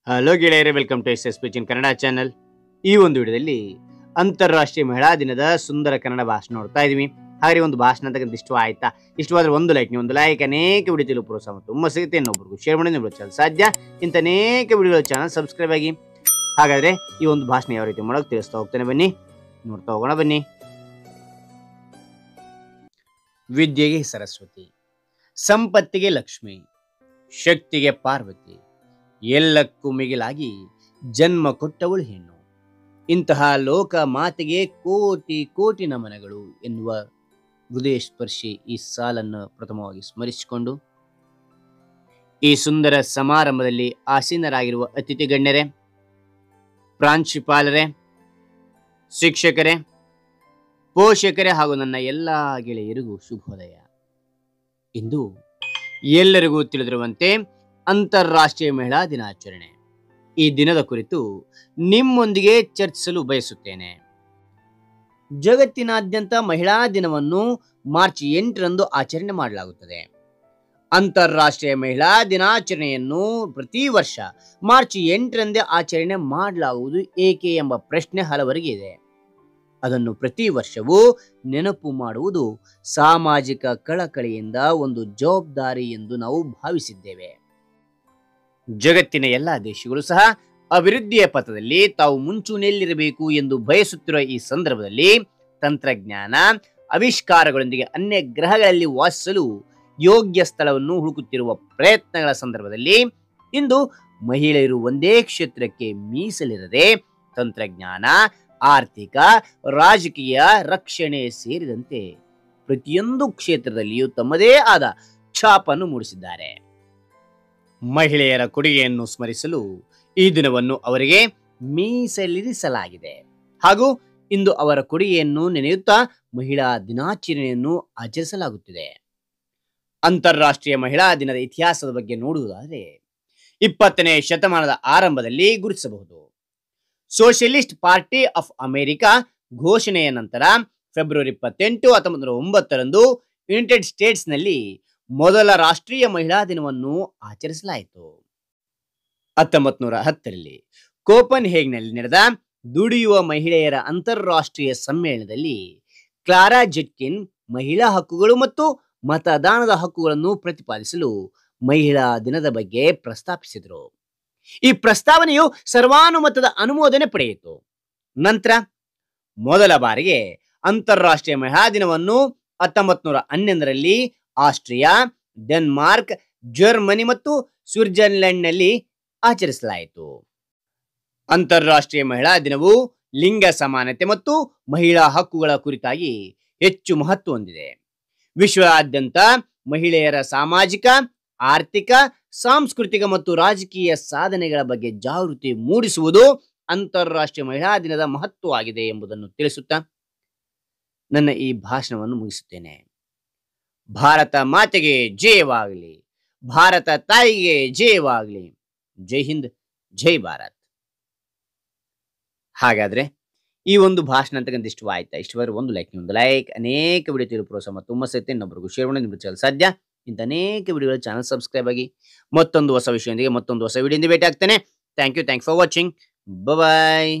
Hello ಗೆಳೆಯರೆ, welcome to S P Kannada channel. ಈ ಒಂದು ವಿಡಿಯೋದಲ್ಲಿ ಅಂತಾರಾಷ್ಟ್ರೀಯ ಮಹಿಳಾ ದಿನದ ಸುಂದರ ಕನ್ನಡ ಭಾಷಣ ನೋಡ್ತಾ ಇದೀವಿ. ಹಾಗೆ ಒಂದು ಭಾಷಣ ಅಂತಕ್ಕಂಥ ಇಷ್ಟ ಆಯ್ತಾ? ಇಷ್ಟವಾದ್ರೆ ಒಂದು ಲೈಕ್ ಅನೇಕ ವಿಡಿಯೋ ತಿಳಿಯಲು ಪ್ರೋತ್ಸಾಹ ಮತ್ತು ತುಂಬ ಸಿಗುತ್ತೆ. ಇನ್ನೊಬ್ಬರಿಗೂ ಶೇರ್ ಮಾಡಿ ನಿಮ್ಮ ಚಾನಲ್ ಸಾಧ್ಯ ಇಂಥ ಅನೇಕ ವಿಡಿಯೋಗಳ ಚಾನಲ್ ಸಬ್ಸ್ಕ್ರೈಬ್ ಆಗಿ. ಹಾಗಾದ್ರೆ ಈ ಒಂದು ಭಾಷಣ ಯಾವ ರೀತಿ ಮಾಡೋಕೆ ತಿಳಿಸ್ತಾ ಹೋಗ್ತಾನೆ, ಬನ್ನಿ ನೋಡ್ತಾ ಹೋಗೋಣ ಬನ್ನಿ. ವಿದ್ಯೆಗೆ ಸರಸ್ವತಿ, ಸಂಪತ್ತಿಗೆ ಲಕ್ಷ್ಮಿ, ಶಕ್ತಿಗೆ ಪಾರ್ವತಿ, ಎಲ್ಲಕ್ಕೂ ಮಿಗಿಲಾಗಿ ಜನ್ಮ ಕೊಟ್ಟವಳು ಹೆಣ್ಣು. ಇಂತಹ ಲೋಕ ಮಾತೆಗೆ ಕೋಟಿ ಕೋಟಿ ನಮನಗಳು ಎನ್ನುವ ಹೃದಯ ಸ್ಪರ್ಶಿ ಈ ಸಾಲನ್ನು ಪ್ರಥಮವಾಗಿ ಸ್ಮರಿಸಿಕೊಂಡು, ಈ ಸುಂದರ ಸಮಾರಂಭದಲ್ಲಿ ಆಸೀನರಾಗಿರುವ ಅತಿಥಿ ಗಣ್ಯರೇ, ಪ್ರಾಂಶುಪಾಲರೇ, ಶಿಕ್ಷಕರೇ, ಪೋಷಕರೇ ಹಾಗೂ ನನ್ನ ಎಲ್ಲ ಗೆಳೆಯರಿಗೂ ಶುಭೋದಯ. ಇಂದು ಎಲ್ಲರಿಗೂ ತಿಳಿದಿರುವಂತೆ ಅಂತಾರಾಷ್ಟ್ರೀಯ ಮಹಿಳಾ ದಿನಾಚರಣೆ. ಈ ದಿನದ ಕುರಿತು ನಿಮ್ಮೊಂದಿಗೆ ಚರ್ಚಿಸಲು ಬಯಸುತ್ತೇನೆ. ಜಗತ್ತಿನಾದ್ಯಂತ ಮಹಿಳಾ ದಿನವನ್ನು ಮಾರ್ಚ್ 8ರಂದು ಆಚರಣೆ ಮಾಡಲಾಗುತ್ತದೆ. ಅಂತಾರಾಷ್ಟ್ರೀಯ ಮಹಿಳಾ ದಿನಾಚರಣೆಯನ್ನು ಪ್ರತಿ ವರ್ಷ ಮಾರ್ಚ್ 8ರಂದೇ ಆಚರಣೆ ಮಾಡಲಾಗುವುದು ಏಕೆ ಎಂಬ ಪ್ರಶ್ನೆ ಹಲವರಿಗೆ ಇದೆ. ಅದನ್ನು ಪ್ರತಿ ವರ್ಷವೂ ನೆನಪು ಮಾಡುವುದು ಸಾಮಾಜಿಕ ಕಳಕಳಿಯಿಂದ ಒಂದು ಜವಾಬ್ದಾರಿ ಎಂದು ನಾವು ಭಾವಿಸಿದ್ದೇವೆ. ಜಗತ್ತಿನ ಎಲ್ಲ ದೇಶಗಳು ಸಹ ಅಭಿವೃದ್ಧಿಯ ಪಥದಲ್ಲಿ ತಾವು ಮುಂಚೂಣಿಯಲ್ಲಿರಬೇಕು ಎಂದು ಬಯಸುತ್ತಿರುವ ಈ ಸಂದರ್ಭದಲ್ಲಿ ತಂತ್ರಜ್ಞಾನ ಆವಿಷ್ಕಾರಗಳೊಂದಿಗೆ ಅನ್ಯ ಗ್ರಹಗಳಲ್ಲಿ ವಾಸಿಸಲು ಯೋಗ್ಯ ಸ್ಥಳವನ್ನು ಹುಡುಕುತ್ತಿರುವ ಪ್ರಯತ್ನಗಳ ಸಂದರ್ಭದಲ್ಲಿ ಇಂದು ಮಹಿಳೆಯರು ಒಂದೇ ಕ್ಷೇತ್ರಕ್ಕೆ ಮೀಸಲಿರದೆ ತಂತ್ರಜ್ಞಾನ, ಆರ್ಥಿಕ, ರಾಜಕೀಯ, ರಕ್ಷಣೆ ಸೇರಿದಂತೆ ಪ್ರತಿಯೊಂದು ಕ್ಷೇತ್ರದಲ್ಲಿಯೂ ತಮ್ಮದೇ ಆದ ಛಾಪನ್ನು ಮೂಡಿಸಿದ್ದಾರೆ. ಮಹಿಳೆಯರ ಕೊಡುಗೆಯನ್ನು ಸ್ಮರಿಸಲು ಈ ದಿನವನ್ನು ಅವರಿಗೆ ಮೀಸಲಿರಿಸಲಾಗಿದೆ. ಹಾಗೂ ಇಂದು ಅವರ ಕೊಡುಗೆಯನ್ನು ನೆನೆಯುತ್ತಾ ಮಹಿಳಾ ದಿನಾಚರಣೆಯನ್ನು ಆಚರಿಸಲಾಗುತ್ತಿದೆ. ಅಂತಾರಾಷ್ಟ್ರೀಯ ಮಹಿಳಾ ದಿನದ ಇತಿಹಾಸದ ಬಗ್ಗೆ ನೋಡುವುದಾದರೆ 20ನೇ ಶತಮಾನದ ಆರಂಭದಲ್ಲಿ ಗುರುತಿಸಬಹುದು. ಸೋಷಿಯಲಿಸ್ಟ್ ಪಾರ್ಟಿ ಆಫ್ ಅಮೆರಿಕ ಘೋಷಣೆಯ ನಂತರ ಫೆಬ್ರವರಿ 28, 1909ರಂದು ಯುನೈಟೆಡ್ ಸ್ಟೇಟ್ಸ್ನಲ್ಲಿ ಮೊದಲ ರಾಷ್ಟ್ರೀಯ ಮಹಿಳಾ ದಿನವನ್ನು ಆಚರಿಸಲಾಯಿತು. 1910ರಲ್ಲಿ ಕೋಪನ್ ಹೇಗ್ನಲ್ಲಿ ನಡೆದ ದುಡಿಯುವ ಮಹಿಳೆಯರ ಅಂತಾರಾಷ್ಟ್ರೀಯ ಸಮ್ಮೇಳನದಲ್ಲಿ ಕ್ಲಾರಾ ಜೆಟ್ಕಿನ್ ಮಹಿಳಾ ಹಕ್ಕುಗಳು ಮತ್ತು ಮತದಾನದ ಹಕ್ಕುಗಳನ್ನು ಪ್ರತಿಪಾದಿಸಲು ಮಹಿಳಾ ದಿನದ ಬಗ್ಗೆ ಪ್ರಸ್ತಾಪಿಸಿದರು. ಈ ಪ್ರಸ್ತಾವನೆಯು ಸರ್ವಾನುಮತದ ಅನುಮೋದನೆ ಪಡೆಯಿತು. ನಂತರ ಮೊದಲ ಬಾರಿಗೆ ಅಂತಾರಾಷ್ಟ್ರೀಯ ಮಹಿಳಾ ದಿನವನ್ನು 1911ರಲ್ಲಿ ಆಸ್ಟ್ರಿಯಾ, ಡೆನ್ಮಾರ್ಕ್, ಜರ್ಮನಿ ಮತ್ತು ಸ್ವಿಟ್ಜರ್ಲೆಂಡ್ನಲ್ಲಿ ಆಚರಿಸಲಾಯಿತು. ಅಂತಾರಾಷ್ಟ್ರೀಯ ಮಹಿಳಾ ದಿನವು ಲಿಂಗ ಸಮಾನತೆ ಮತ್ತು ಮಹಿಳಾ ಹಕ್ಕುಗಳ ಕುರಿತಾಗಿ ಹೆಚ್ಚು ಮಹತ್ವ ಹೊಂದಿದೆ. ವಿಶ್ವದಾದ್ಯಂತ ಮಹಿಳೆಯರ ಸಾಮಾಜಿಕ, ಆರ್ಥಿಕ, ಸಾಂಸ್ಕೃತಿಕ ಮತ್ತು ರಾಜಕೀಯ ಸಾಧನೆಗಳ ಬಗ್ಗೆ ಜಾಗೃತಿ ಮೂಡಿಸುವುದು ಅಂತಾರಾಷ್ಟ್ರೀಯ ಮಹಿಳಾ ದಿನದ ಮಹತ್ವವಾಗಿದೆ ಎಂಬುದನ್ನು ತಿಳಿಸುತ್ತಾ ನನ್ನ ಈ ಭಾಷಣವನ್ನು ಮುಗಿಸುತ್ತೇನೆ. ಭಾರತ ಮಾತೆಗೆ ಜಯವಾಗಲಿ, ಭಾರತ ತಾಯಿಗೆ ಜಯವಾಗಲಿ. ಜೈ ಹಿಂದ್, ಜೈ ಭಾರತ್. ಹಾಗಾದ್ರೆ ಈ ಒಂದು ಭಾಷಣ ಅಂತಕ್ಕಂಥ ಇಷ್ಟವಾಯ್ತಾ? ಇಷ್ಟವಾದ್ರೆ ಒಂದು ಲೈಕ್, ಅನೇಕ ವಿಡಿಯೋ ತಿಳಿದು ಪ್ರೋತ್ಸಾಹ ಮತ್ತು ತುಂಬ ಸಹಿತ ಇನ್ನೊಬ್ಬರಿಗೂ ಶೇರ್ ಮಾಡಿ ನಿಮ್ಮ ಚಾನಲ್ ಸಾಧ್ಯ ಇಂಥ ಅನೇಕ ವಿಡಿಯೋಗಳ ಚಾನಲ್ ಸಬ್ಸ್ಕ್ರೈಬ್ ಆಗಿ. ಮತ್ತೊಂದು ಹೊಸ ವಿಷಯದೊಂದಿಗೆ ಮತ್ತೊಂದು ಹೊಸ ವಿಡಿಯೋದಿಂದ ಭೇಟಿ ಆಗ್ತೇನೆ. Thank you for watching. Bye.